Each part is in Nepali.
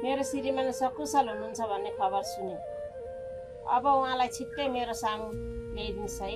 मेरो श्रीमान सकुशल हुनुहुन्छ भन्ने खबर सुने। अब उहाँलाई छिट्टै मेरो सामु ल्याइदिनुहोस् है।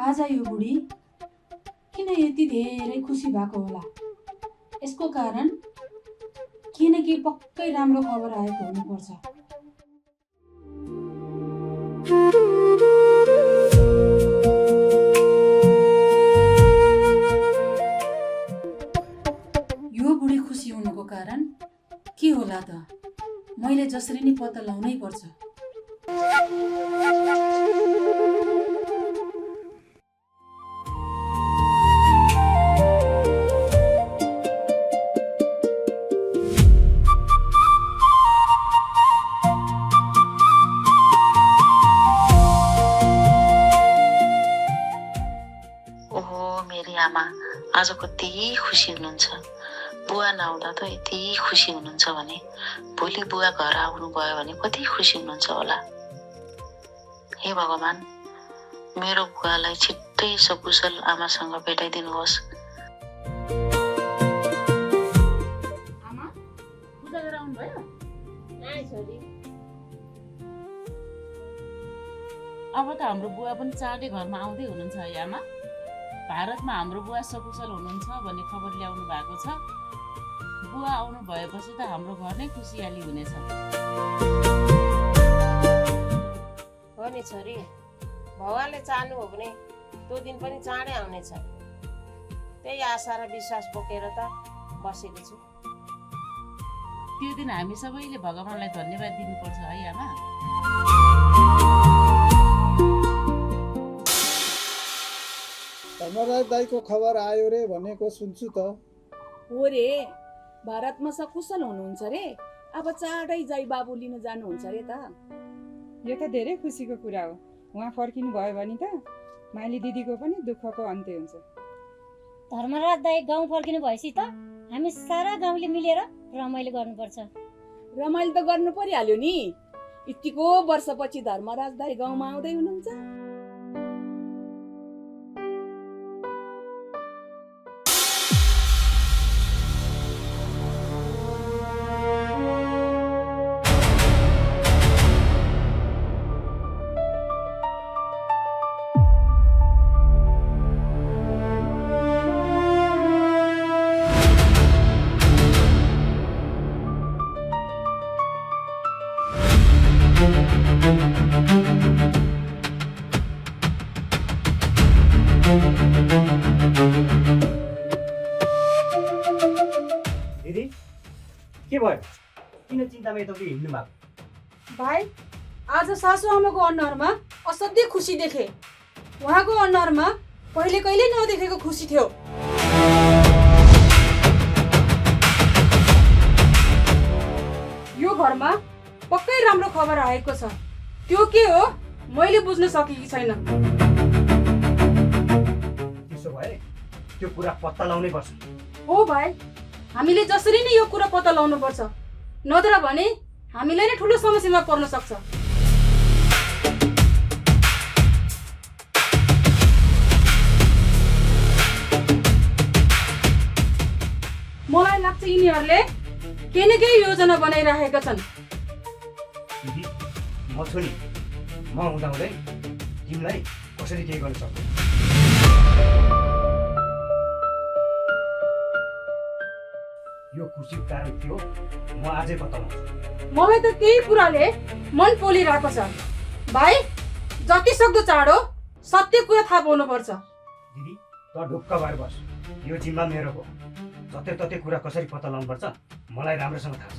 आज यो बुढी किन यति धेरै खुसी भएको होला? यसको कारण के न के पक्कै राम्रो खबर आएको हुनुपर्छ। यो बुढी खुसी हुनुको कारण के होला त? मैले जसरी नि पत्ता लगाउनै पर्छ। आमा आज कति खुसी हुनुहुन्छ। बुवा नआउँदा त यति खुसी हुनुहुन्छ भने भोलि बुवा घर आउनु भयो भने कति खुसी हुनुहुन्छ होला। हे भगवान, मेरो बुवालाई छिट्टै सकुशल आमासँग भेटाइदिनुहोस्। आमा, पूजा गरेर आउनु भयो? नाइ छोरी, अब त हाम्रो बुवा पनि चाँडै घरमा आउँदै हुनुहुन्छ है आमा। भारतमा हाम्रो बुवा सकुशल हुनुहुन्छ भन्ने खबर ल्याउनु भएको छ। बुवा आउनु भएपछि त हाम्रो घर नै खुसियाली हुनेछ। हो नि छोरी, भगवानले चाहनु हो भने त्यो दिन पनि चाँडै आउनेछ। त्यही आशा र विश्वास बोकेर त बसेको छु। त्यो दिन हामी सबैले भगवानलाई धन्यवाद दिनुपर्छ है आमा। धर्मराज दाईको खबर आयो रे भनेको सुन्छु त। हो रे, भारतमा सकुशल हुनुहुन्छ रे। अब चाँडै जय बाबु लिन जानुहुन्छ रे त। यो त धेरै खुसीको कुरा हो। उहाँ फर्किनु भयो भने त माइली दिदीको पनि दुःखको अन्त्य हुन्छ। धर्मराज दाई गाउँ फर्किनु भएपछि त हामी सारा गाउँले मिलेर रमाइलो गर्नुपर्छ। रमाइलो त गर्नु परिहाल्यो नि। यतिको वर्षपछि धर्मराज दाई गाउँमा आउँदै हुनुहुन्छ। दिदी के भयो? किन चिन्तामा यताउति हिँड्नु भएको? भाइ, आज सासु आमाको अनुहारमा असाध्यै खुसी देखे। उहाँको अनुहारमा पहिले कहिले नदेखेको खुसी थियो। यो घरमा पक्कै राम्रो खबर आएको छ। त्यो के हो मैले बुझ्न सकेकी छैन। त्यसो भए त्यो कुरा पत्ता लगाउनै पर्छ। हो भाइ, हामीले जसरी नै यो कुरा पत्ता लगाउनु पर्छ, नत्र भने हामीलाई नै ठुलो समस्यामा पर्न सक्छ। मलाई लाग्छ चाहिँ यिनीहरूले केही न केही योजना बनाइराखेका छन्। दिदी म छु नि, म हुँदाहुँदै तिमीलाई कसरी केही गर्न सक्छु? यो खुसीको कारण के हो म आजै बताउँछु। मलाई त त्यही कुराले मन पोलिरहेको छ। भाइ, जति सक्दो चाँडो सत्य कुरा थाहा पाउनुपर्छ। दिदी त ढुक्क भएर बस, यो जिम्मा मेरो हो। जति ततै कुरा कसरी पत्ता लगाउनुपर्छ मलाई राम्रोसँग थाहा छ।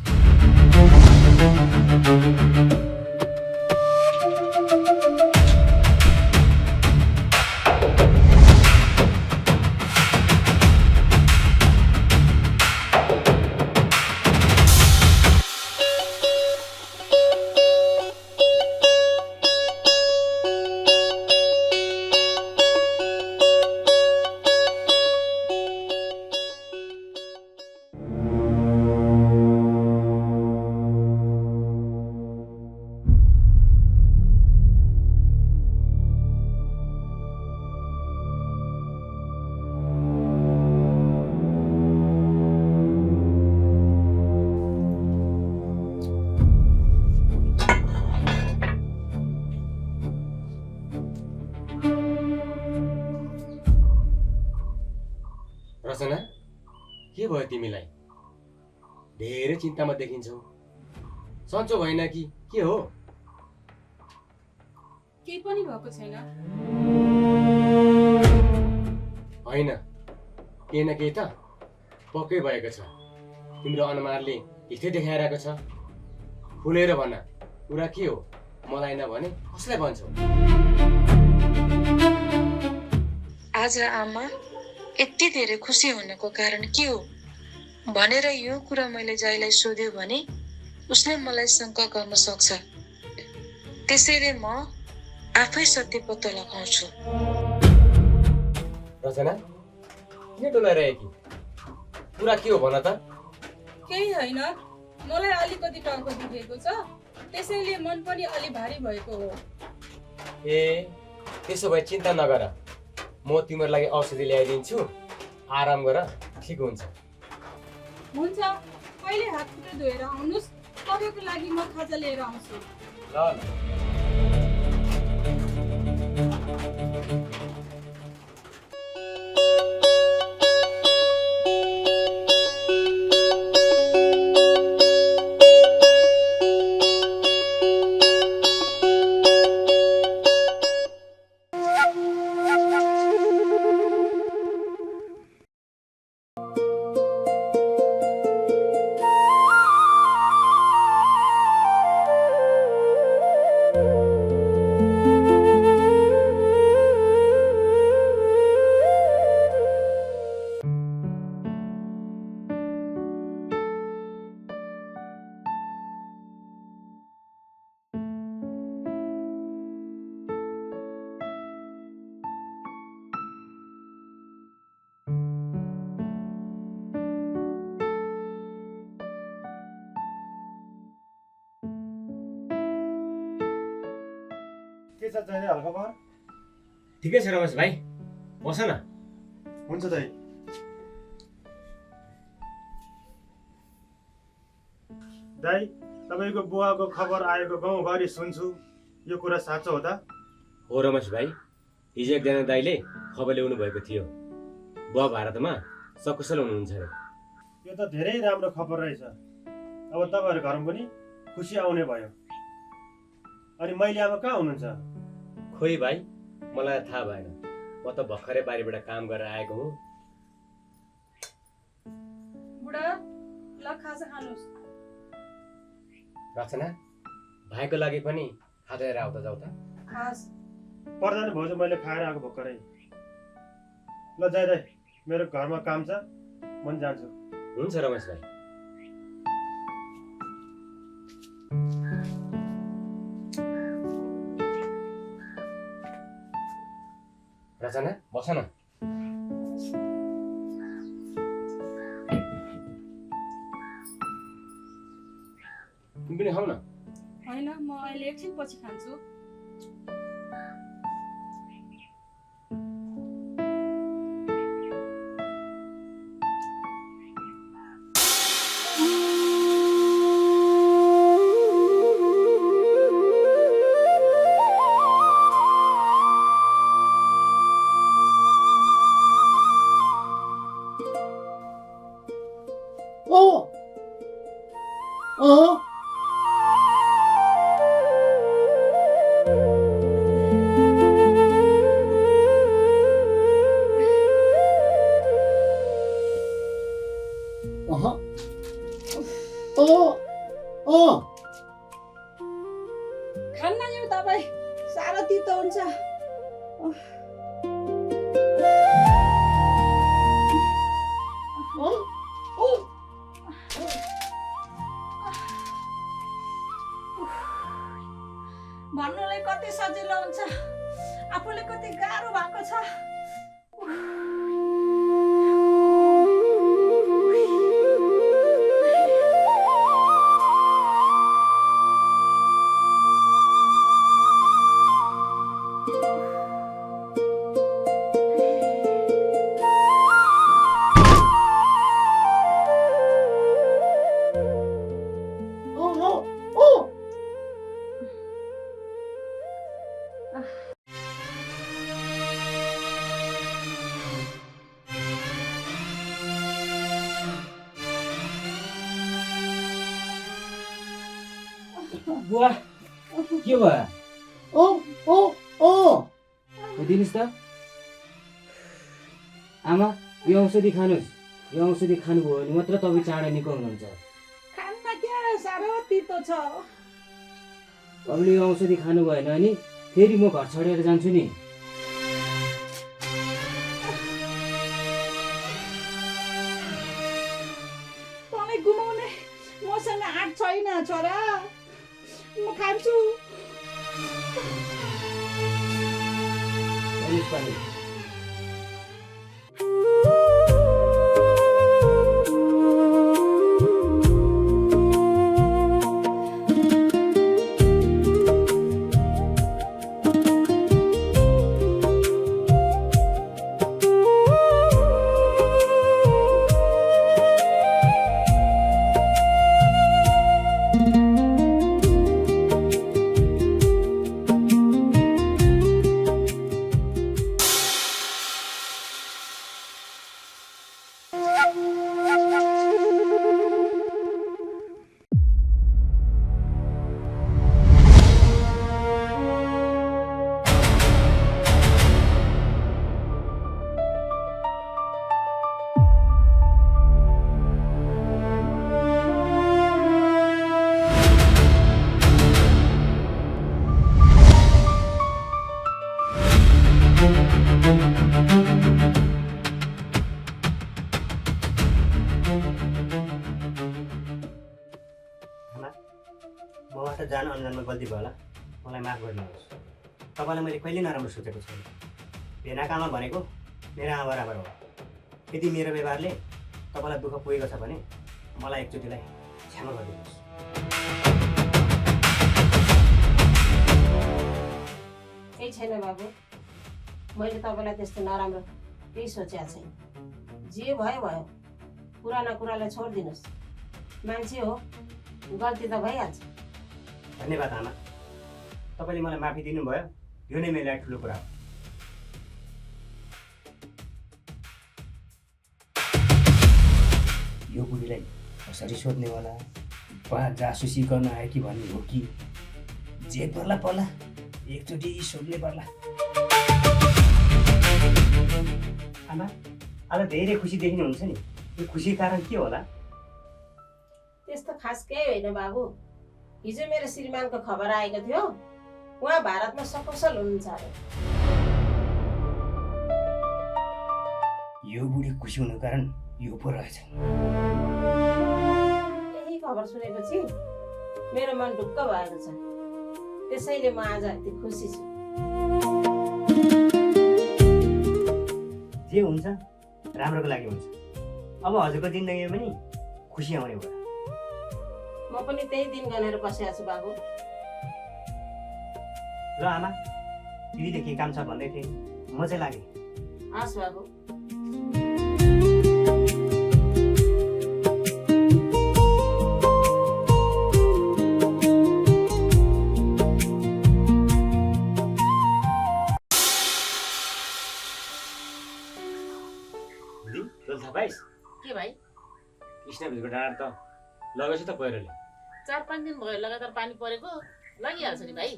रचना, के भयो तिमीलाई? धेरै चिन्तामा देखिन्छौ। सन्चो भएन कि के हो? केही पनि भएको छैन। होइन, केही न केही त पक्कै भएको छ। तिम्रो अनुहारले हितै देखाइरहेको छ। खुलेर भन, कुरा के हो? मलाई नभने कसलाई भन्छौ? आज आमा यति धेरै खुसी हुनको कारण के हो भनेर यो कुरा मैले जयलाई सोध्यो भने उसले मलाई शङ्का गर्न सक्छ। त्यसैले म आफै सत्य पत्ता लगाउँछु। रचना, किन डोलाइरहेकी? कुरा के हो भन त? केही होइन, मलाई अलिकति टाउको दुखेको छ, त्यसैले मन पनि अलि भारी भएको हो। ए, त्यसो भए चिन्ता नगर, म तिम्रो लागि औषधि ल्याइदिन्छु। आराम गर, ठिक हुन्छ। हुन्छ, पहिले हात खुट्टा धोएर आउनुहोस्, तपाईँको लागि म खाजा लिएर आउँछु। ल ल। के छ जहिले हालखबर? ठिकै छ रमेश भाइ, बस न। हुन्छ दाइ। दाइ, तपाईँको बुवाको खबर आएको गाउँभरि सुन्छु, यो कुरा साँचो हो त? हो रमेश भाइ, हिजो एकजना दाइले खबर ल्याउनु भएको थियो। बुवा भारतमा सकुशल हुनुहुन्छ अरे। यो त धेरै राम्रो खबर रहेछ। अब तपाईँहरू घरमा पनि खुसी आउने भयो। अनि मैले अब कहाँ हुनुहुन्छ? खोइ भाइ, मलाई थाहा भएन। म त भर्खरै बारीबाट काम गरेर आएको हुँ। बुढा, ल खाजा खानुहोस्। रचना, भाइको लागि पनि खाजा लिएर आउँदा जाऊ त। खास पर्दैन भाउजू, मैले खाएर आएको भर्खरै। ल जय दाइ, मेरो घरमा काम छ, म पनि जान्छु। हुन्छ रमेश भाइ। रचना, बस न। तिमी पनि खाऊ न। होइन, म अहिले एकछिन पछि खान्छु। खान्न यो दबाई साह्रो तितो हुन्छ। भन्नुलाई कति सजिलो हुन्छ, आफूले कति गाह्रो भएको छ। बुवा के भयो? दिनुहोस् त आमा, यो औषधि खानुहोस्। यो औषधि खानुभयो भने मात्र तपाईँ चाँडै निको हुनुहुन्छ। खान्न क्या, साह्रो तितो छ। तपाईँले यो औषधि खानु भएन भने फेरि म घर छोडेर जान्छु नि। तँलाई गुमाउने मसँग आँट छैन छोरा, म खान्छु। हेर्नुहोस् पानी। मबाट जान अनजानमा गल्ती भयो होला, मलाई माफ गरिदिनुहोस्। तपाईँलाई मैले कहिले नराम्रो सोचेको छैन। भेनाको आमा भनेको मेरो आमा बराबर हो। यदि मेरो व्यवहारले तपाईँलाई दुःख पुगेको छ भने मलाई एकचोटिलाई क्षमा गरिदिनुहोस्। केही छैन बाबु, मैले तपाईँलाई त्यस्तो नराम्रो केही सोचेको छैन। जे भयो भयो, पुराना कुरालाई छोडिदिनुहोस्। मान्छे हो, गल्ती त भइहाल्छ। धन्यवाद आमा, तपाईँले मलाई माफी दिनुभयो, यो नै मेरो लागि ठुलो कुरा हो। यो बुढीलाई कसरी सोध्ने होला, वा जासुसी गर्न आयो कि भन्ने हो कि जे पर्ला पर्ला एकचोटि सोध्नै पर्ला। आमा, आज धेरै खुसी देखिनुहुन्छ नि, यो खुसीको कारण के होला? त्यस्तो खास केही होइन बाबु। हिजो मेरो श्रीमानको खबर आएको थियो, उहाँ भारतमा सकुशल हुनुहुन्छ अरे। यो बुढी खुसी हुनुको कारण यो पो रहेछ। यही खबर सुनेपछि मेरो मन ढुक्क भएको छ, त्यसैले म आज यति खुसी छु। जे हुन्छ राम्रोको लागि हुन्छ। अब हजुरको जिन्दगीमा पनि खुसी आउने भयो। म पनि त्यही दिन गनेर बसेको छु बाबु। ल आमा, दिदीले के काम छ भन्दै थिएँ, म चाहिँ लागेँ। हस् बाबु। भाइ के भाइ? कृष्ण भनेको डाँड त लगेछ त पहिरोले। 4-5 दिन भयो लगातार पानी परेको, लगिहाल्छ नि भाइ।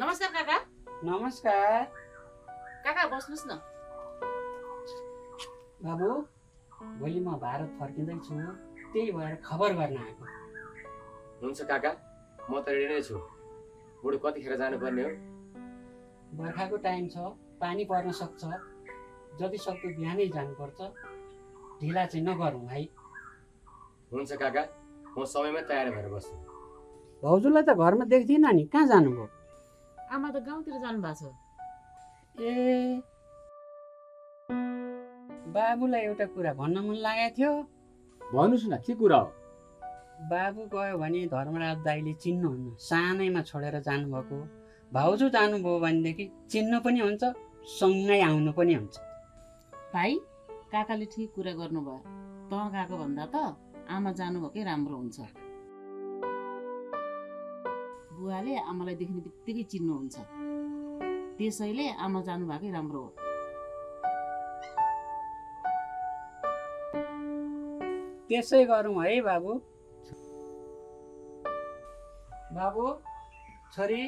नमस्कार काका। नमस्कार काका बस्नुस् न। बाबु, भोलि म भारत फर्किँदैछु, त्यही भएर खबर गर्न आएको। हुन्छ काका, म त रेडी नै छु। बुढो कतिखेर जानुपर्ने हो? बर्खाको टाइम छ, पानी पर्न सक्छ, जति सक्दो बिहानै जानुपर्छ। ढिला चाहिँ नगरौँ भाइ। हुन्छ काका, म समयमै तयार भएर बस्छु। भाउजूलाई त घरमा देख्दिनँ नि, कहाँ जानुभयो? आमा त गाउँतिर जानु भएको छ। ए, बाबुलाई एउटा कुरा भन्न मन लागेको थियो। भन्नुहोस् न, के कुरा हो? बाबु गयो भने धर्मराज दाइले चिन्नुहुन्न, सानैमा छोडेर जानुभएको। भाउजू जानुभयो भनेदेखि चिन्नु पनि हुन्छ, सँगै आउनु पनि हुन्छ। भाइ, काकाले ठिक कुरा गर्नुभयो। तँ गएको भन्दा त आमा जानुभएकै राम्रो हुन्छ। बुवाले आमालाई देख्ने बित्तिकै चिन्नुहुन्छ, त्यसैले आमा जानुभएकै राम्रो हो। त्यसै गरौँ है बाबु। बाबु, छोरी,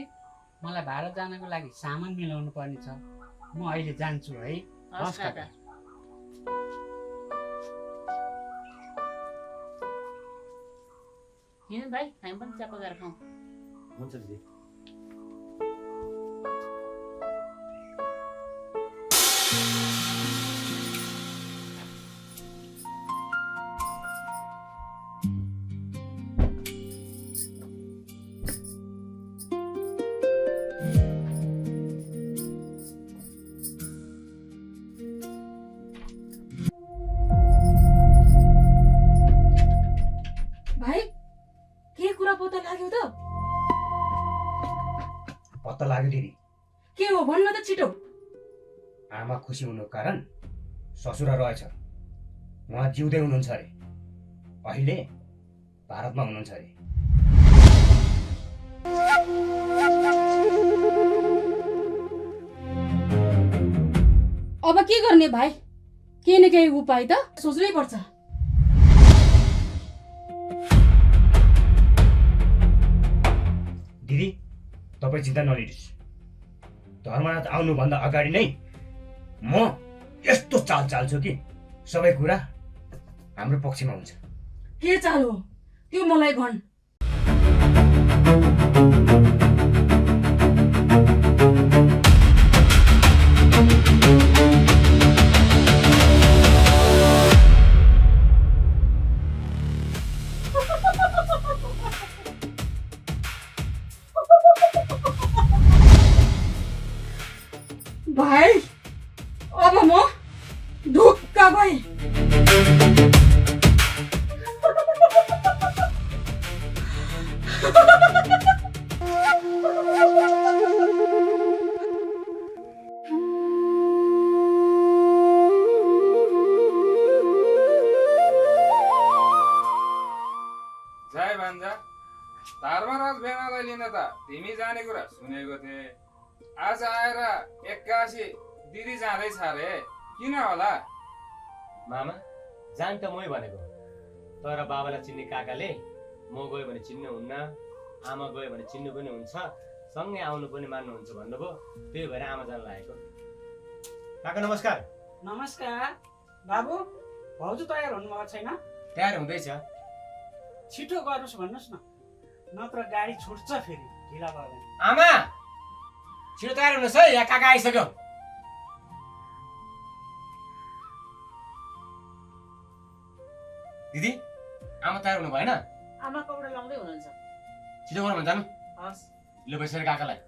मलाई भारत जानको लागि सामान मिलाउनु पर्ने छ। म अहिले जान्छु है। हस् काका। हिँड भाइ, हामी पनि चिया पकाएर खाउँ। हुन्छ दिदी। भाइ, के कुरा पत्ता लाग्यो त? पत्ता लाग्यो दिदी। के हो भन्न त छिटो। आमा खुसी हुनुको कारण ससुरा रहेछ, उहाँ जिउँदै हुनुहुन्छ अरे, अहिले भारतमा हुनुहुन्छ अरे। अब के गर्ने भाइ? केही न केही उपाय त सोच्नै पर्छ। दिदी, तपाईँ चिन्ता नलिनुहोस्। धर्मराज आउनुभन्दा अगाडि नै म यस्तो चाल चाल्छु कि सबै कुरा हाम्रो पक्षमा हुन्छ। के चाल हो त्यो मलाई भन्। भाइ, अब म ढुक्क भएँ। जय भान्जा, धर्मराज बेनालाई लिन त तिमी जाने कुरा सुनेको थिएँ। आज आएर 81 दिदी जाँदैछ रे, किन होला? मामा, जान त मै भनेको, तर बाबालाई चिन्ने काकाले म गयो भने चिन्नुहुन्न, आमा गयो भने चिन्नु पनि हुन्छ, सँगै आउनु पनि मान्नुहुन्छ भन्नुभयो, त्यही भएर आमा जान लागेको। काका नमस्कार। नमस्कार। बाबु, भाउजू तयार हुनुभएको छैन? तयार हुँदैछ। छिटो गर्नुहोस् भन्नुहोस् न, नत्र गाडी छुट्छ फेरि ढिला भयो भने। आमा, छिटो तयार हुनुहोस् है, यहाँ काका आइसक्यो। दिदी, आमा तयार हुनु भएन? आमा कपडा लाउँदै हुनुहुन्छ। छिटो गर्नु भन्छ जानु। हस्। लु, बैसेर काकालाई।